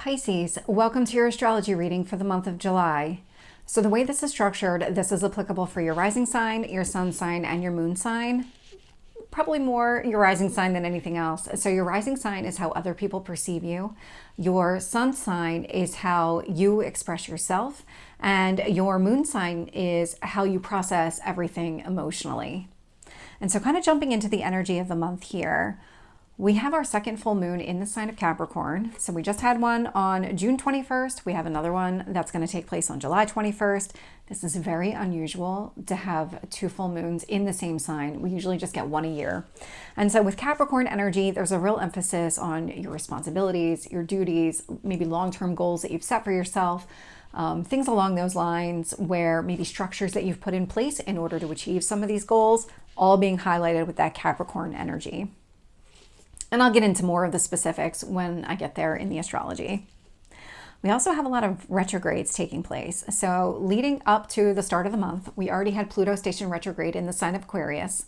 Pisces, welcome to your astrology reading for the month of July. So the way this is structured, this is applicable for your rising sign, your sun sign, and your moon sign. Probably more your rising sign than anything else. So your rising sign is how other people perceive you. Your sun sign is how you express yourself. And your moon sign is how you process everything emotionally. And so kind of jumping into the energy of the month here, we have our second full moon in the sign of Capricorn. So we just had one on June 21st. We have another one that's going to take place on July 21st. This is very unusual to have two full moons in the same sign. We usually just get one a year. And so with Capricorn energy, there's a real emphasis on your responsibilities, your duties, maybe long-term goals that you've set for yourself, things along those lines where maybe structures that you've put in place in order to achieve some of these goals, all being highlighted with that Capricorn energy. And I'll get into more of the specifics when I get there in the astrology. We also have a lot of retrogrades taking place. So leading up to the start of the month, we already had Pluto station retrograde in the sign of Aquarius.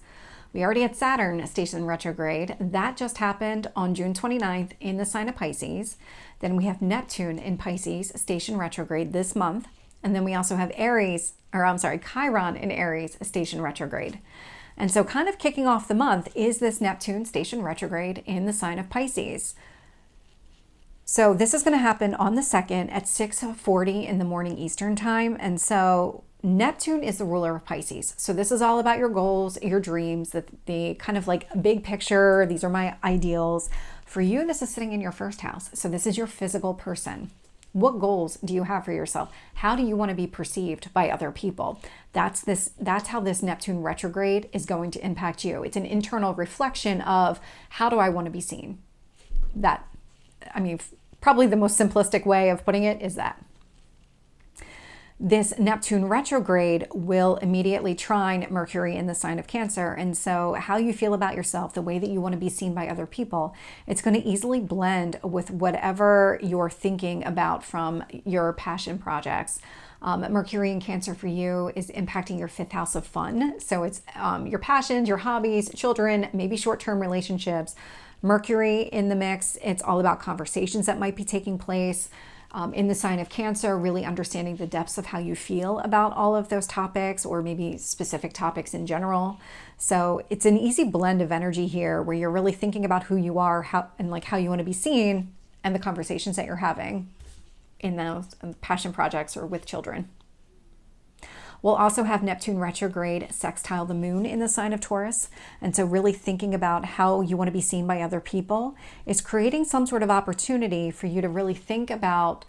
We already had Saturn station retrograde. That just happened on June 29th in the sign of Pisces. Then we have Neptune in Pisces station retrograde this month. And then we also have Chiron in Aries station retrograde. And so kind of kicking off the month is this Neptune station retrograde in the sign of Pisces. So this is going to happen on the 2nd at 6:40 in the morning Eastern time. And so Neptune is the ruler of Pisces. So this is all about your goals, your dreams, the kind of like big picture. These are my ideals. For you, this is sitting in your first house. So this is your physical person. What goals do you have for yourself? How do you want to be perceived by other people? That's how this Neptune retrograde is going to impact you. It's an internal reflection of how do I want to be seen? Probably the most simplistic way of putting it is that. This Neptune retrograde will immediately trine Mercury in the sign of Cancer. And so how you feel about yourself, the way that you want to be seen by other people, it's going to easily blend with whatever you're thinking about from your passion projects. Mercury in Cancer for you is impacting your 5th house of fun. So it's your passions, your hobbies, children, maybe short-term relationships. Mercury in the mix, it's all about conversations that might be taking place. In the sign of Cancer, really understanding the depths of how you feel about all of those topics or maybe specific topics in general. So it's an easy blend of energy here where you're really thinking about who you are, how you want to be seen, and the conversations that you're having in those passion projects or with children. We'll also have Neptune retrograde sextile the moon in the sign of Taurus. And so really thinking about how you want to be seen by other people is creating some sort of opportunity for you to really think about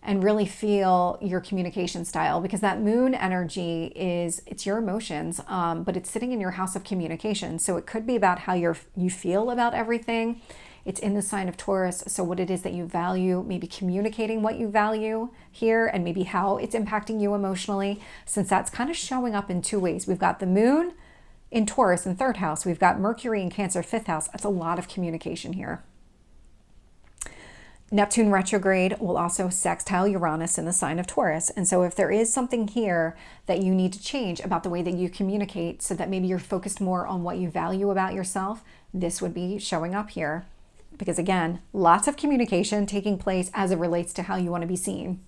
and really feel your communication style, because that moon energy it's your emotions, but it's sitting in your house of communication. So it could be about how you feel about everything. It's in the sign of Taurus, so what it is that you value, maybe communicating what you value here and maybe how it's impacting you emotionally, since that's kind of showing up in two ways. We've got the moon in Taurus in 3rd house. We've got Mercury in Cancer 5th house. That's a lot of communication here. Neptune retrograde will also sextile Uranus in the sign of Taurus. And so if there is something here that you need to change about the way that you communicate so that maybe you're focused more on what you value about yourself, this would be showing up here. Because again, lots of communication taking place as it relates to how you want to be seen.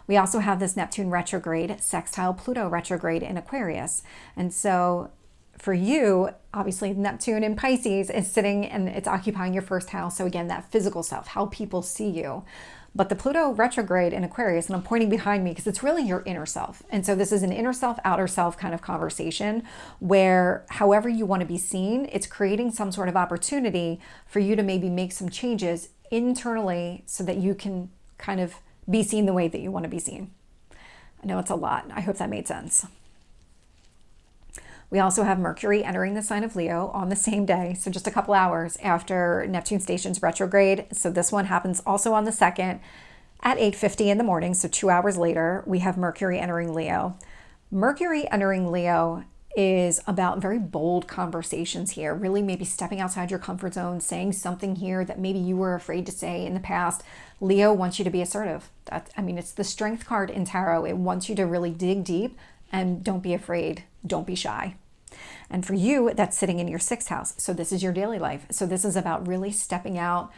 We also have this Neptune retrograde sextile Pluto retrograde in Aquarius. And so for you, obviously Neptune in Pisces is sitting and it's occupying your 1st house. So again, that physical self, how people see you. But the Pluto retrograde in Aquarius, and I'm pointing behind me because it's really your inner self. And so this is an inner self, outer self kind of conversation where however you want to be seen, it's creating some sort of opportunity for you to maybe make some changes internally so that you can kind of be seen the way that you want to be seen. I know it's a lot. I hope that made sense. We also have Mercury entering the sign of Leo on the same day, so just a couple hours after Neptune station's retrograde. So this one happens also on the 2nd at 8:50 in the morning, so 2 hours later, we have Mercury entering Leo. Mercury entering Leo is about very bold conversations here, really maybe stepping outside your comfort zone, saying something here that maybe you were afraid to say in the past. Leo wants you to be assertive. It's the strength card in tarot. It wants you to really dig deep and don't be afraid. Don't be shy. And for you, that's sitting in your 6th house. So this is your daily life. So this is about really stepping out,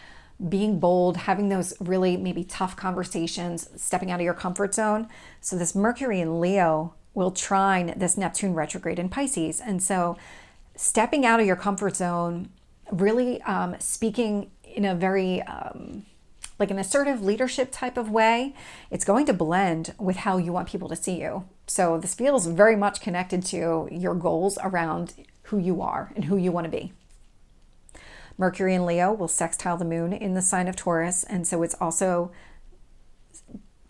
being bold, having those really maybe tough conversations, stepping out of your comfort zone. So this Mercury in Leo will trine this Neptune retrograde in Pisces. And so stepping out of your comfort zone, really speaking in a very like an assertive leadership type of way, it's going to blend with how you want people to see you. So this feels very much connected to your goals around who you are and who you want to be. Mercury in Leo will sextile the moon in the sign of Taurus. And so it's also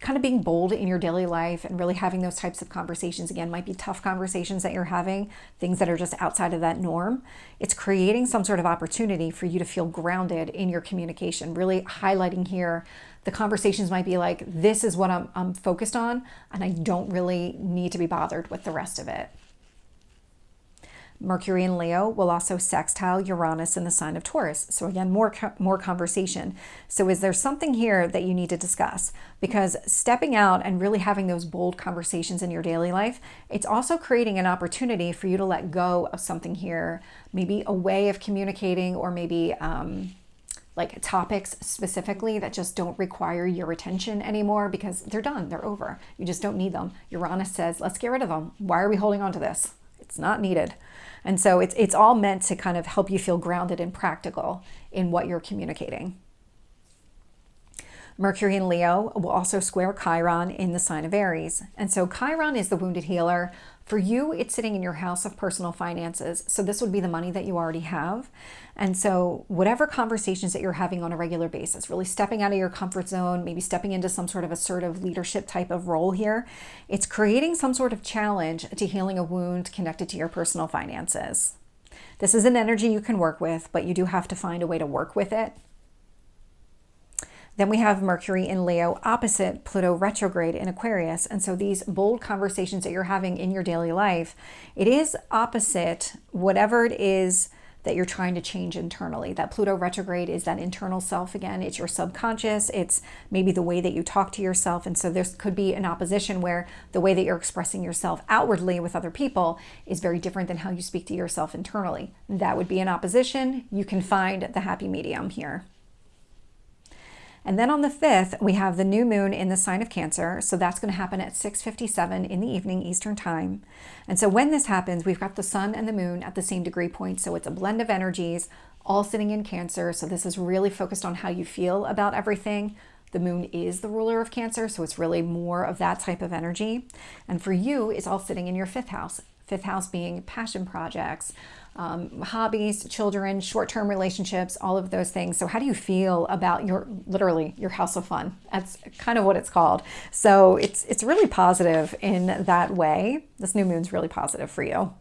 kind of being bold in your daily life and really having those types of conversations. Again, might be tough conversations that you're having, things that are just outside of that norm. It's creating some sort of opportunity for you to feel grounded in your communication, really highlighting here. The conversations might be like, this is what I'm focused on, and I don't really need to be bothered with the rest of it. Mercury in Leo will also sextile Uranus in the sign of Taurus. So again, more conversation. So is there something here that you need to discuss? Because stepping out and really having those bold conversations in your daily life, it's also creating an opportunity for you to let go of something here, maybe a way of communicating, or maybe like topics specifically that just don't require your attention anymore because they're done, they're over. You just don't need them. Uranus says, let's get rid of them. Why are we holding on to this? It's not needed. And so it's all meant to kind of help you feel grounded and practical in what you're communicating. Mercury in Leo will also square Chiron in the sign of Aries. And so Chiron is the wounded healer. For you, it's sitting in your house of personal finances. So this would be the money that you already have. And so whatever conversations that you're having on a regular basis, really stepping out of your comfort zone, maybe stepping into some sort of assertive leadership type of role here, it's creating some sort of challenge to healing a wound connected to your personal finances. This is an energy you can work with, but you do have to find a way to work with it. Then we have Mercury in Leo opposite Pluto retrograde in Aquarius. And so these bold conversations that you're having in your daily life, it is opposite whatever it is that you're trying to change internally. That Pluto retrograde is that internal self again. It's your subconscious. It's maybe the way that you talk to yourself. And so there could be an opposition where the way that you're expressing yourself outwardly with other people is very different than how you speak to yourself internally. That would be an opposition. You can find the happy medium here. And then on the 5th, we have the new moon in the sign of Cancer. So that's going to happen at 6:57 in the evening Eastern time. And so when this happens, we've got the sun and the moon at the same degree point. So it's a blend of energies all sitting in Cancer. So this is really focused on how you feel about everything. The moon is the ruler of Cancer, so it's really more of that type of energy. And for you, it's all sitting in your 5th house. 5th house being passion projects, hobbies, children, short-term relationships, all of those things. So how do you feel about literally your house of fun? That's kind of what it's called. So it's really positive in that way. This new moon's really positive for you.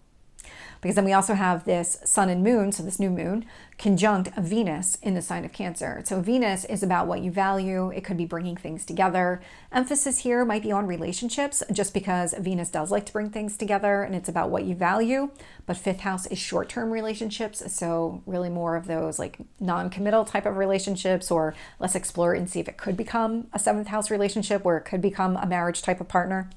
Because then we also have this sun and moon, so this new moon, conjunct Venus in the sign of Cancer. So Venus is about what you value. It could be bringing things together. Emphasis here might be on relationships, just because Venus does like to bring things together, and it's about what you value. But 5th house is short-term relationships, so really more of those like non-committal type of relationships, or let's explore it and see if it could become a 7th house relationship, where it could become a marriage type of partner.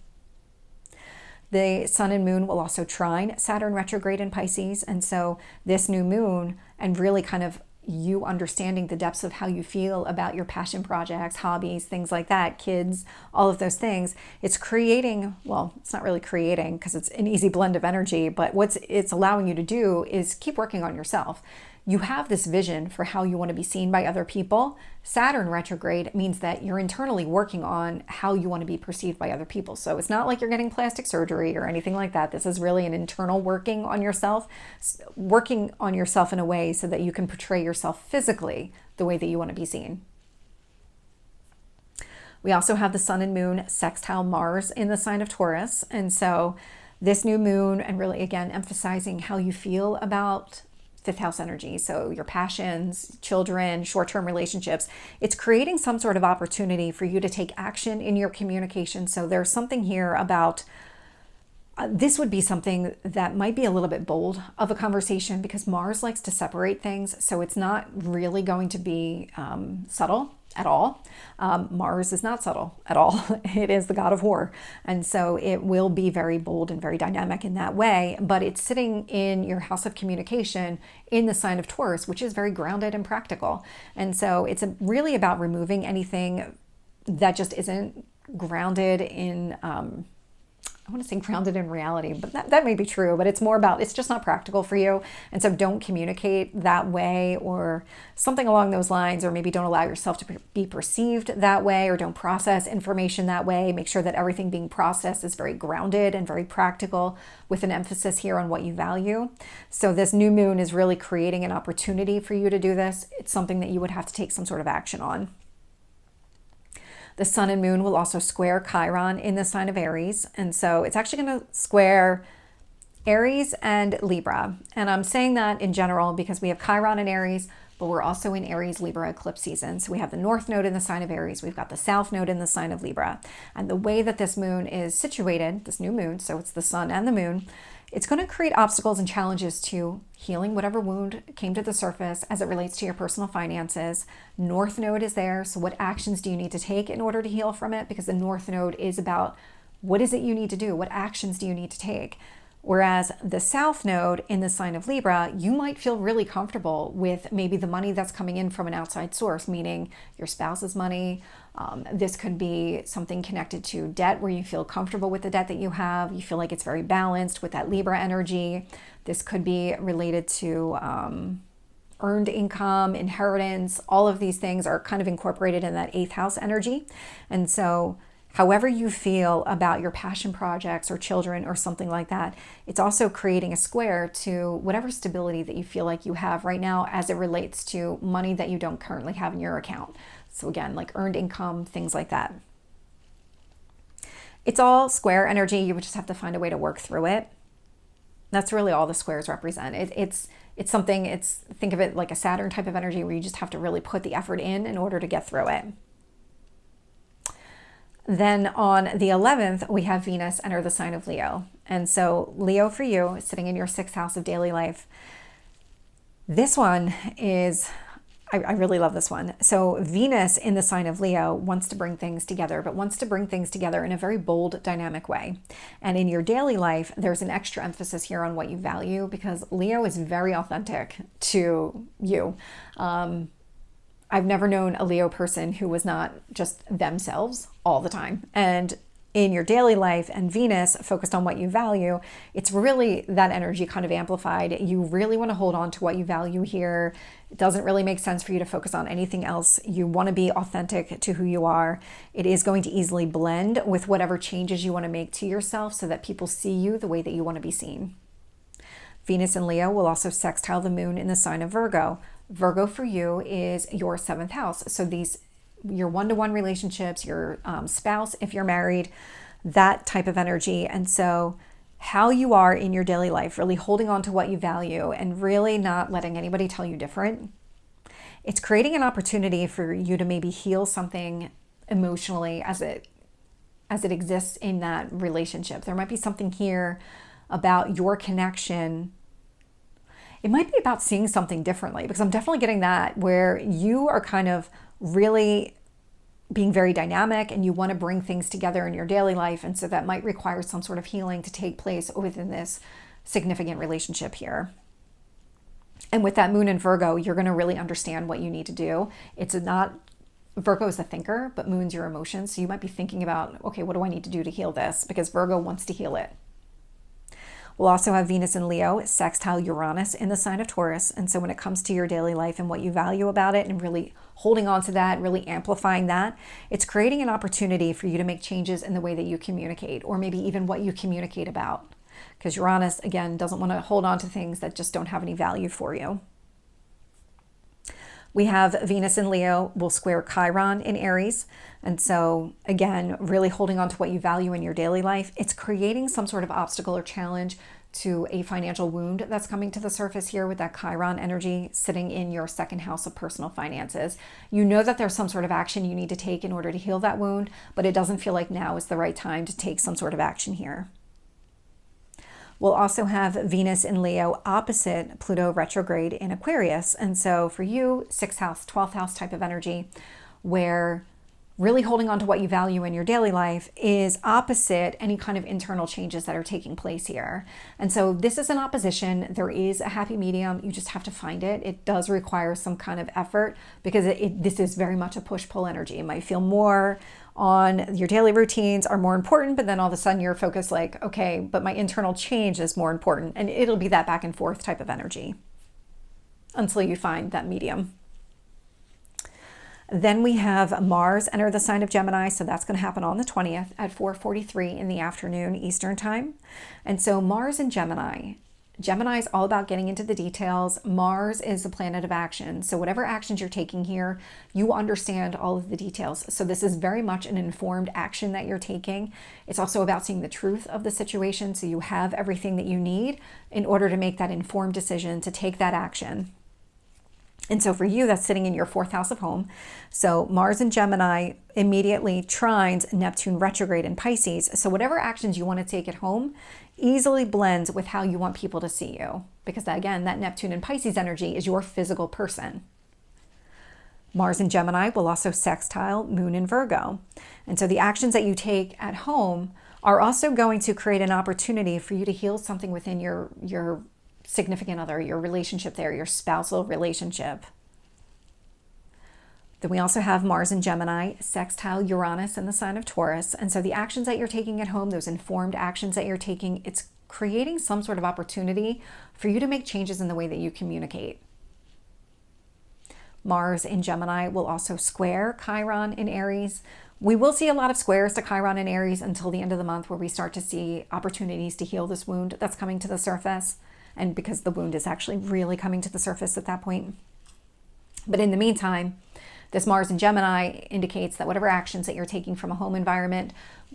The sun and moon will also trine Saturn retrograde in Pisces. And so this new moon, and really kind of you understanding the depths of how you feel about your passion projects, hobbies, things like that, kids, all of those things, it's creating, well, it's not really creating because it's an easy blend of energy, but what it's allowing you to do is keep working on yourself. You have this vision for how you want to be seen by other people. Saturn retrograde means that you're internally working on how you want to be perceived by other people. So it's not like you're getting plastic surgery or anything like that. This is really an internal working on yourself in a way so that you can portray yourself physically the way that you want to be seen. We also have the sun and moon sextile Mars in the sign of Taurus. And so this new moon, and really again emphasizing how you feel about 5th house energy, so your passions, children, short-term relationships, it's creating some sort of opportunity for you to take action in your communication. So there's something here about this would be something that might be a little bit bold of a conversation, because Mars likes to separate things. So it's not really going to be subtle. at all. Mars is not subtle at all. It is the god of war. And so it will be very bold and very dynamic in that way, but it's sitting in your house of communication in the sign of Taurus, which is very grounded and practical. And so it's really about removing anything that just isn't grounded in, I want to say grounded in reality, but that may be true, but it's more about, it's just not practical for you. And so don't communicate that way or something along those lines, or maybe don't allow yourself to be perceived that way, or don't process information that way. Make sure that everything being processed is very grounded and very practical, with an emphasis here on what you value. So this new moon is really creating an opportunity for you to do this. It's something that you would have to take some sort of action on. The sun and moon will also square Chiron in the sign of Aries. And so it's actually going to square Aries and Libra. And I'm saying that in general because we have Chiron in Aries, but we're also in Aries Libra eclipse season. So we have the north node in the sign of Aries. We've got the south node in the sign of Libra. And the way that this moon is situated, this new moon, so it's the sun and the moon, it's going to create obstacles and challenges to healing whatever wound came to the surface as it relates to your personal finances. North node is there. So what actions do you need to take in order to heal from it? Because the north node is about what is it you need to do? What actions do you need to take? Whereas the south node in the sign of Libra, you might feel really comfortable with maybe the money that's coming in from an outside source, meaning your spouse's money. This could be something connected to debt where you feel comfortable with the debt that you have. You feel like it's very balanced with that Libra energy. This could be related to earned income, inheritance. All of these things are kind of incorporated in that 8th house energy. And so however you feel about your passion projects or children or something like that, it's also creating a square to whatever stability that you feel like you have right now as it relates to money that you don't currently have in your account. So again, like earned income, things like that. It's all square energy. You would just have to find a way to work through it. That's really all the squares represent. It's something, think of it like a Saturn type of energy where you just have to really put the effort in order to get through it. Then on the 11th, we have Venus enter the sign of Leo. And so Leo for you is sitting in your 6th house of daily life. This one is, I really love this one. So Venus in the sign of Leo wants to bring things together, but wants to bring things together in a very bold, dynamic way. And in your daily life, there's an extra emphasis here on what you value because Leo is very authentic to you. I've never known a Leo person who was not just themselves all the time. And in your daily life and Venus focused on what you value, it's really that energy kind of amplified. You really want to hold on to what you value here. It doesn't really make sense for you to focus on anything else. You want to be authentic to who you are. It is going to easily blend with whatever changes you want to make to yourself so that people see you the way that you want to be seen. Venus and Leo will also sextile the moon in the sign of Virgo. Virgo for you is your 7th house. So your one-to-one relationships, your spouse, if you're married, that type of energy. And so how you are in your daily life, really holding on to what you value and really not letting anybody tell you different. It's creating an opportunity for you to maybe heal something emotionally as it exists in that relationship. There might be something here about your connection. It might be about seeing something differently, because I'm definitely getting that where you are kind of really being very dynamic and you want to bring things together in your daily life. And so that might require some sort of healing to take place within this significant relationship here. And with that moon in Virgo, you're going to really understand what you need to do. Virgo is the thinker, but moon's your emotions. So you might be thinking about, okay, what do I need to do to heal this? Because Virgo wants to heal it. We'll also have Venus and Leo sextile Uranus in the sign of Taurus. And so when it comes to your daily life and what you value about it and really holding on to that, really amplifying that, it's creating an opportunity for you to make changes in the way that you communicate, or maybe even what you communicate about. Because Uranus, again, doesn't want to hold on to things that just don't have any value for you. We have Venus and Leo will square Chiron in Aries. And so again, really holding on to what you value in your daily life. It's creating some sort of obstacle or challenge to a financial wound that's coming to the surface here with that Chiron energy sitting in your 2nd house of personal finances. You know that there's some sort of action you need to take in order to heal that wound, but it doesn't feel like now is the right time to take some sort of action here. We'll also have Venus in Leo opposite Pluto retrograde in Aquarius. And so for you, 6th house, 12th house type of energy, where really holding on to what you value in your daily life is opposite any kind of internal changes that are taking place here. And so this is an opposition. There is a happy medium. You just have to find it. It does require some kind of effort because this is very much a push-pull energy. It might feel more on your daily routines are more important, but then all of a sudden you're focused like, okay, but my internal change is more important. And it'll be that back and forth type of energy until you find that medium. Then we have Mars enter the sign of Gemini. So that's going to happen on the 20th at 4:43 in the afternoon Eastern time. And so Mars in Gemini. Gemini is all about getting into the details. Mars is the planet of action. So whatever actions you're taking here, you understand all of the details. So this is very much an informed action that you're taking. It's also about seeing the truth of the situation. So you have everything that you need in order to make that informed decision to take that action. And so for you, that's sitting in your 4th house of home. So Mars and Gemini immediately trines Neptune retrograde in Pisces. So whatever actions you want to take at home easily blends with how you want people to see you. Because again, that Neptune and Pisces energy is your physical person. Mars and Gemini will also sextile Moon in Virgo. And so the actions that you take at home are also going to create an opportunity for you to heal something within your significant other, your relationship there, your spousal relationship. Then we also have Mars and Gemini sextile Uranus in the sign of Taurus. And so the actions that you're taking at home, those informed actions that you're taking, it's creating some sort of opportunity for you to make changes in the way that you communicate. Mars in Gemini will also square Chiron in Aries. We will see a lot of squares to Chiron in Aries until the end of the month, where we start to see opportunities to heal this wound that's coming to the surface. And because the wound is actually really coming to the surface at that point. But in the meantime, this Mars in Gemini indicates that whatever actions that you're taking from a home environment,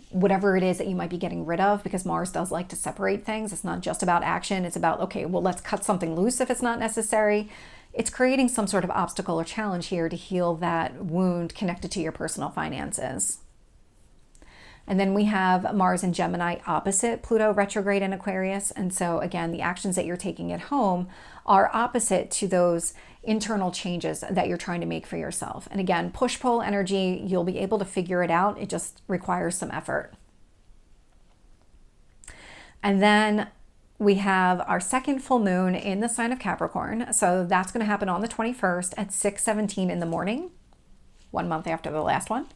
whatever it is that you might be getting rid of, because Mars does like to separate things. It's not just about action. It's about, okay, well, let's cut something loose if it's not necessary. It's creating some sort of obstacle or challenge here to heal that wound connected to your personal finances. And then we have Mars and Gemini opposite Pluto retrograde in Aquarius. And so again, the actions that you're taking at home are opposite to those internal changes that you're trying to make for yourself. And again, push-pull energy, you'll be able to figure it out. It just requires some effort. And then we have our second full moon in the sign of Capricorn. So that's going to happen on the 21st at 6:17 in the morning, 1 month after the last one.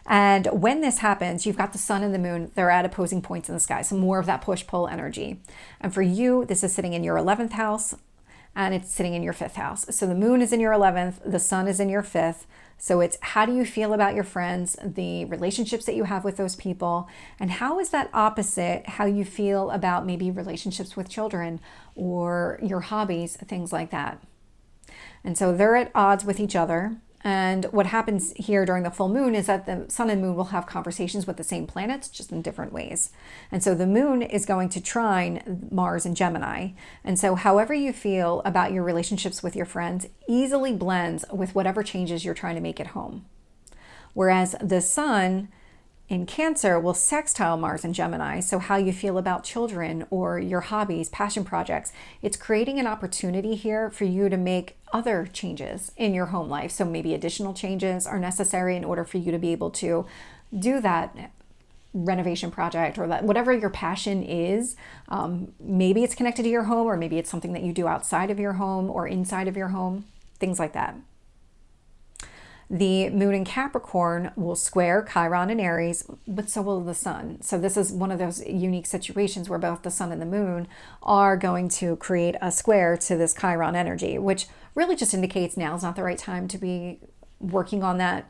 And when this happens, you've got the sun and the moon, they're at opposing points in the sky. So more of that push-pull energy. And for you, this is sitting in your 11th house and it's sitting in your 5th house. So the moon is in your 11th, the sun is in your 5th. So it's how do you feel about your friends, the relationships that you have with those people, and how is that opposite how you feel about maybe relationships with children or your hobbies, things like that. And so they're at odds with each other. And what happens here during the full moon is that the sun and moon will have conversations with the same planets, just in different ways. And so the moon is going to trine Mars and Gemini. And so however you feel about your relationships with your friends easily blends with whatever changes you're trying to make at home. Whereas the sun in Cancer will sextile Mars and Gemini. So how you feel about children or your hobbies, passion projects, it's creating an opportunity here for you to make other changes in your home life. So maybe additional changes are necessary in order for you to be able to do that renovation project or that whatever your passion is. Maybe it's connected to your home, or maybe it's something that you do outside of your home or inside of your home, things like that. The moon in Capricorn will square Chiron in Aries, but so will the sun. So this is one of those unique situations where both the sun and the moon are going to create a square to this Chiron energy, which really just indicates now is not the right time to be working on that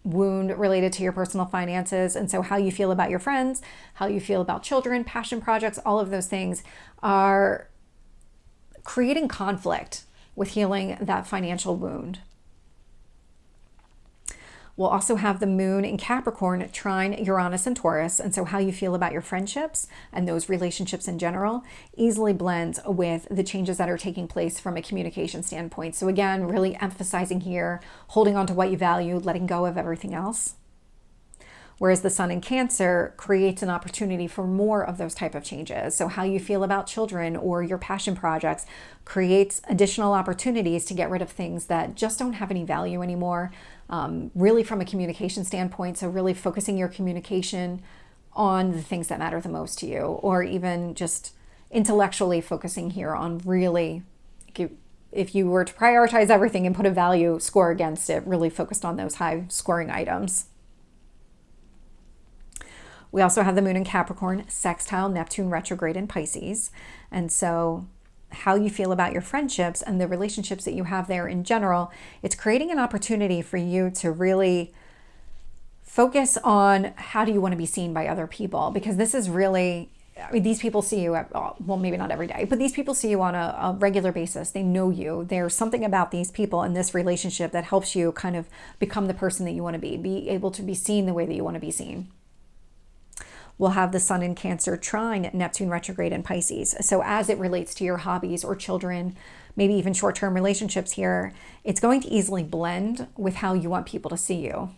wound related to your personal finances. And so how you feel about your friends, how you feel about children, passion projects, all of those things are creating conflict with healing that financial wound. We'll also have the moon in Capricorn trine Uranus and Taurus. And so how you feel about your friendships and those relationships in general easily blends with the changes that are taking place from a communication standpoint. So again, really emphasizing here, holding on to what you value, letting go of everything else. Whereas the sun in Cancer creates an opportunity for more of those type of changes. So how you feel about children or your passion projects creates additional opportunities to get rid of things that just don't have any value anymore. Really from a communication standpoint, so really focusing your communication on the things that matter the most to you, or even just intellectually focusing here on really, if you were to prioritize everything and put a value score against it, really focused on those high scoring items. We also have the moon in Capricorn, sextile Neptune retrograde in Pisces. And so how you feel about your friendships and the relationships that you have there in general, it's creating an opportunity for you to really focus on how do you want to be seen by other people, because this is really, I mean, these people see you well, maybe not every day, but these people see you on a regular basis. They know you. There's something about these people in this relationship that helps you kind of become the person that you want to be able to be seen the way that you want to be seen. We'll have the sun in Cancer trine Neptune retrograde in Pisces. So as it relates to your hobbies or children, maybe even short-term relationships here, it's going to easily blend with how you want people to see you.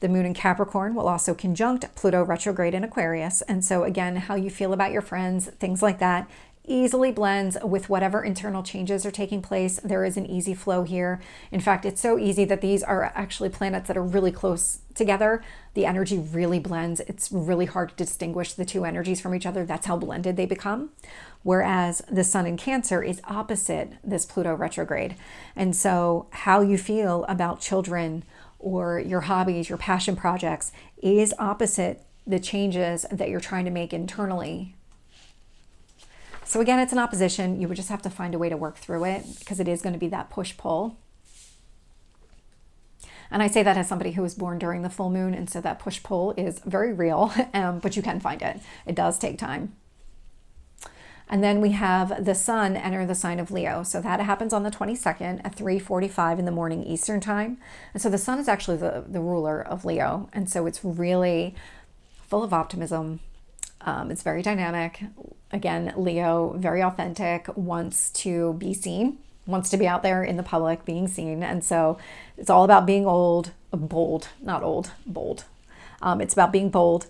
The moon in Capricorn will also conjunct Pluto retrograde in Aquarius. And so again, how you feel about your friends, things like that, easily blends with whatever internal changes are taking place. There is an easy flow here. In fact, it's so easy that these are actually planets that are really close together. The energy really blends. It's really hard to distinguish the two energies from each other. That's how blended they become. Whereas the sun in Cancer is opposite this Pluto retrograde. And so how you feel about children or your hobbies, your passion projects is opposite the changes that you're trying to make internally. So again, it's an opposition. You would just have to find a way to work through it, because it is going to be that push-pull. And I say that as somebody who was born during the full moon, and so that push-pull is very real, but you can find it. It does take time. And then we have the sun enter the sign of Leo. So that happens on the 22nd at 3:45 in the morning Eastern time. And so the sun is actually the ruler of Leo. And so it's really full of optimism. It's very dynamic. Again, Leo, very authentic, wants to be seen, wants to be out there in the public being seen. And so it's all about being bold. It's about being bold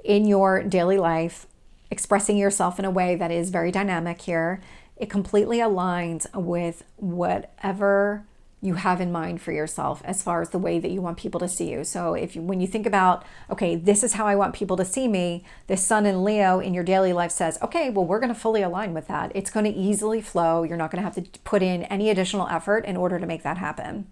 in your daily life, expressing yourself in a way that is very dynamic here. It completely aligns with whatever you have in mind for yourself as far as the way that you want people to see you. So when you think about, okay, this is how I want people to see me, the sun in Leo in your daily life says, okay, well, we're going to fully align with that. It's going to easily flow. You're not going to have to put in any additional effort in order to make that happen.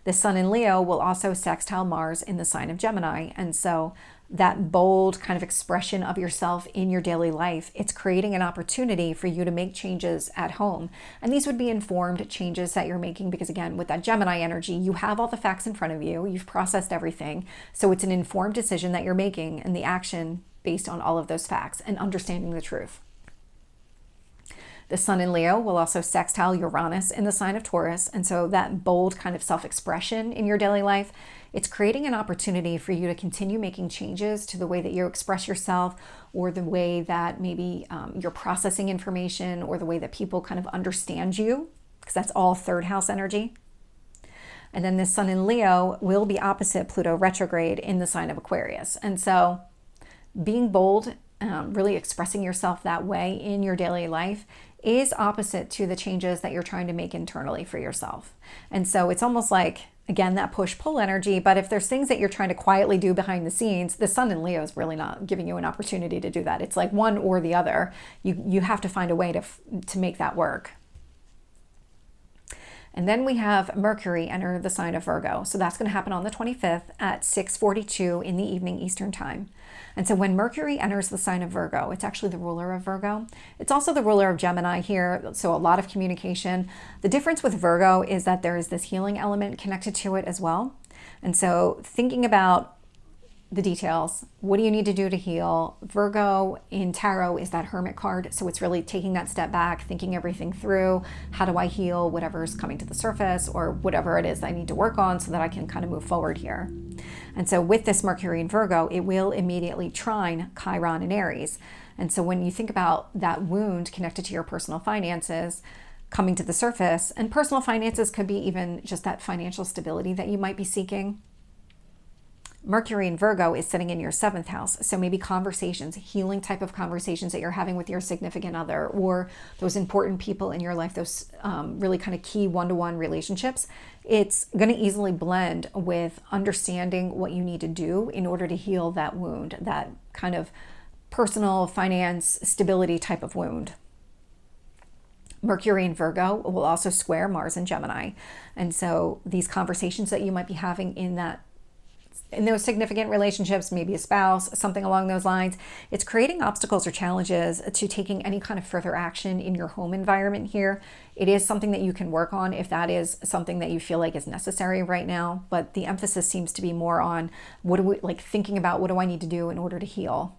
The sun in Leo will also sextile Mars in the sign of Gemini. And so that bold kind of expression of yourself in your daily life, it's creating an opportunity for you to make changes at home. And these would be informed changes that you're making, because again, with that Gemini energy, you have all the facts in front of you, you've processed everything. So it's an informed decision that you're making, and the action based on all of those facts and understanding the truth. The sun in Leo will also sextile Uranus in the sign of Taurus. And so that bold kind of self-expression in your daily life, it's creating an opportunity for you to continue making changes to the way that you express yourself, or the way that maybe you're processing information, or the way that people kind of understand you, because that's all third house energy. And then the sun in Leo will be opposite Pluto retrograde in the sign of Aquarius. And so being bold, really expressing yourself that way in your daily life is opposite to the changes that you're trying to make internally for yourself. And so it's almost like, again, that push-pull energy. But if there's things that you're trying to quietly do behind the scenes, the sun in Leo is really not giving you an opportunity to do that. It's like one or the other. You have to find a way to make that work. And then we have Mercury enter the sign of Virgo. So that's going to happen on the 25th at 6:42 in the evening Eastern time. And so when Mercury enters the sign of Virgo, it's actually the ruler of Virgo. It's also the ruler of Gemini here. So a lot of communication. The difference with Virgo is that there is this healing element connected to it as well. And so thinking about the details, what do you need to do to heal? Virgo in tarot is that hermit card. So it's really taking that step back, thinking everything through. How do I heal whatever is coming to the surface, or whatever it is I need to work on, so that I can kind of move forward here. And so with this Mercury in Virgo, it will immediately trine Chiron in Aries. And so when you think about that wound connected to your personal finances coming to the surface, and personal finances could be even just that financial stability that you might be seeking. Mercury in Virgo is sitting in your 7th house. So maybe conversations, healing type of conversations that you're having with your significant other, or those important people in your life, those really kind of key one-to-one relationships. It's going to easily blend with understanding what you need to do in order to heal that wound, that kind of personal finance stability type of wound. Mercury in Virgo will also square Mars in Gemini. And so these conversations that you might be having in those significant relationships, maybe a spouse, something along those lines, it's creating obstacles or challenges to taking any kind of further action in your home environment here. It is something that you can work on if that is something that you feel like is necessary right now. But the emphasis seems to be more on thinking about what do I need to do in order to heal.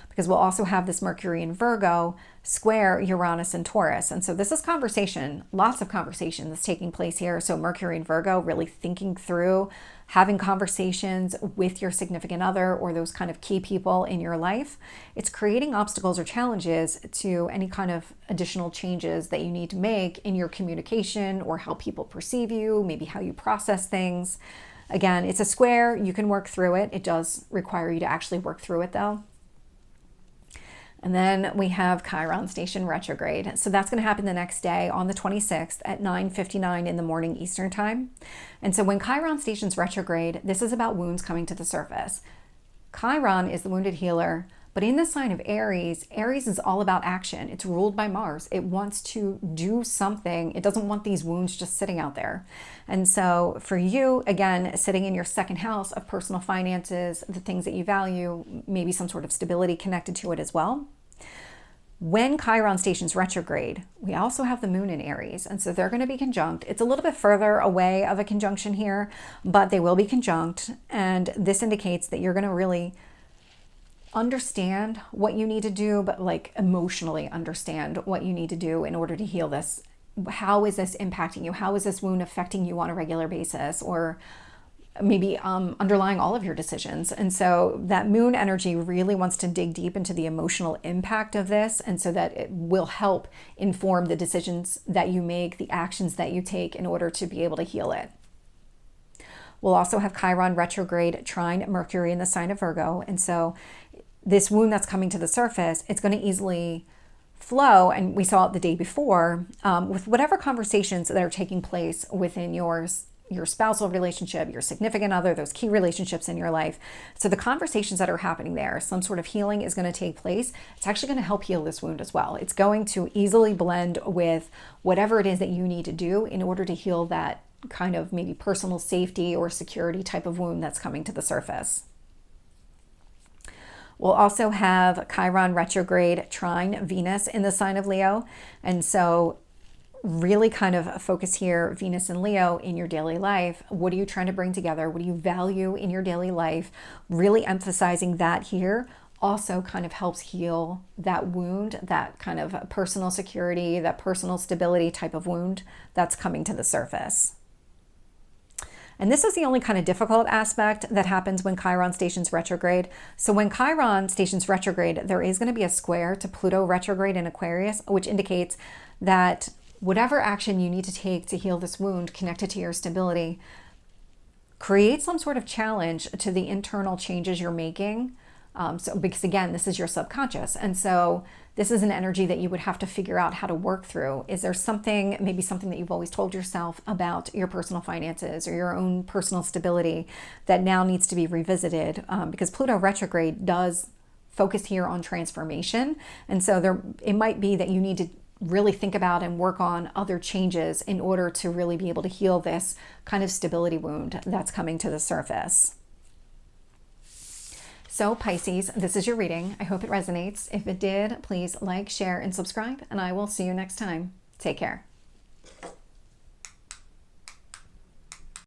Because we'll also have this Mercury in Virgo square Uranus and Taurus. And so this is conversation, lots of conversation that's taking place here. So Mercury in Virgo, really thinking through, having conversations with your significant other or those kind of key people in your life. It's creating obstacles or challenges to any kind of additional changes that you need to make in your communication or how people perceive you, maybe how you process things. Again, it's a square, you can work through it. It does require you to actually work through it though. And then we have Chiron station retrograde. So that's going to happen the next day on the 26th at 9:59 in the morning Eastern time. And so when Chiron stations retrograde, this is about wounds coming to the surface. Chiron is the wounded healer, but in the sign of Aries, Aries is all about action. It's ruled by Mars. It wants to do something. It doesn't want these wounds just sitting out there. And so for you, again, sitting in your 2nd house of personal finances, the things that you value, maybe some sort of stability connected to it as well. When Chiron stations retrograde, we also have the moon in Aries. And so they're going to be conjunct. It's a little bit further away of a conjunction here, but they will be conjunct. And this indicates that you're going to really understand what you need to do, but emotionally understand what you need to do in order to heal this. How is this impacting you? How is this wound affecting you on a regular basis? Or maybe underlying all of your decisions. And so that moon energy really wants to dig deep into the emotional impact of this, and so that it will help inform the decisions that you make, the actions that you take in order to be able to heal it. We'll also have Chiron retrograde trine Mercury in the sign of Virgo. And so this wound that's coming to the surface, it's going to easily flow, and we saw it the day before, with whatever conversations that are taking place within your spousal relationship, your significant other, those key relationships in your life. So the conversations that are happening there, some sort of healing is going to take place. It's actually going to help heal this wound as well. It's going to easily blend with whatever it is that you need to do in order to heal that kind of maybe personal safety or security type of wound that's coming to the surface. We'll also have Chiron retrograde trine Venus in the sign of Leo. And so really kind of focus here, Venus and Leo, in your daily life. What are you trying to bring together? What do you value in your daily life? Really emphasizing that here also kind of helps heal that wound, that kind of personal security, that personal stability type of wound that's coming to the surface. And this is the only kind of difficult aspect that happens when Chiron stations retrograde. So when Chiron stations retrograde, there is going to be a square to Pluto retrograde in Aquarius, which indicates that whatever action you need to take to heal this wound connected to your stability, create some sort of challenge to the internal changes you're making. Because again, this is your subconscious. And so this is an energy that you would have to figure out how to work through. Is there something, maybe something that you've always told yourself about your personal finances or your own personal stability that now needs to be revisited? Because Pluto retrograde does focus here on transformation. And so it might be that you need to really think about and work on other changes in order to really be able to heal this kind of stability wound that's coming to the surface. So Pisces, this is your reading. I hope it resonates. If it did, please like, share, and subscribe, and I will see you next time. Take care.